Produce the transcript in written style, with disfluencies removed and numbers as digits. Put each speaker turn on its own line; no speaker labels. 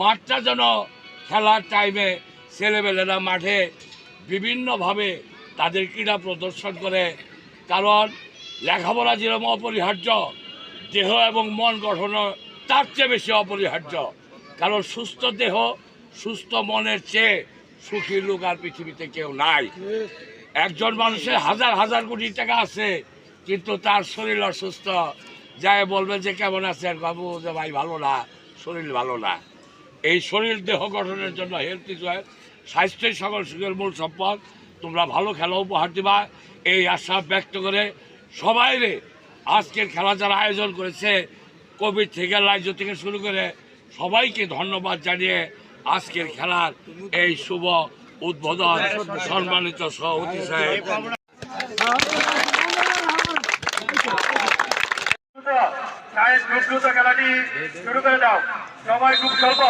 মাঠটা যেন খেলার টাইমে ছেলেবেলেরা মাঠে বিভিন্নভাবে তাদের ক্রীড়া প্রদর্শন করে, কারণ লেখাপড়া যেরকম অপরিহার্য, দেহ এবং মন গঠন তার চেয়ে বেশি অপরিহার্য। কারণ সুস্থ দেহ সুস্থ মনের চেয়ে সুখী লোক আর পৃথিবীতে কেউ নাই। একজন মানুষের হাজার হাজার কোটি টাকা আছে, কিন্তু তার শরীর অসুস্থ, যায় বলবেন যে কেমন আছেন, বাবু যে ভাই ভালো না, শরীর ভালো না। এই শরীর দেহ গঠনের জন্য হেলথ ইজ ওয়েলথ, স্বাস্থ্যই সকল সুখের মূল সম্পদ। তোমরা ভালো খেলা উপহার দিবা এই আশা ব্যক্ত করে সবাইরে আজকের খেলা যারা আয়োজন করেছে, কোভিড থেকে লাইজো থেকে শুরু করে সবাইকে ধন্যবাদ জানিয়ে আজকের খেলার এই শুভ উদ্বোধন সম্মানিত সভাপতি সাহেব।
খেলাটি শুরু করে দাও, সবাই খুব স্বল্প।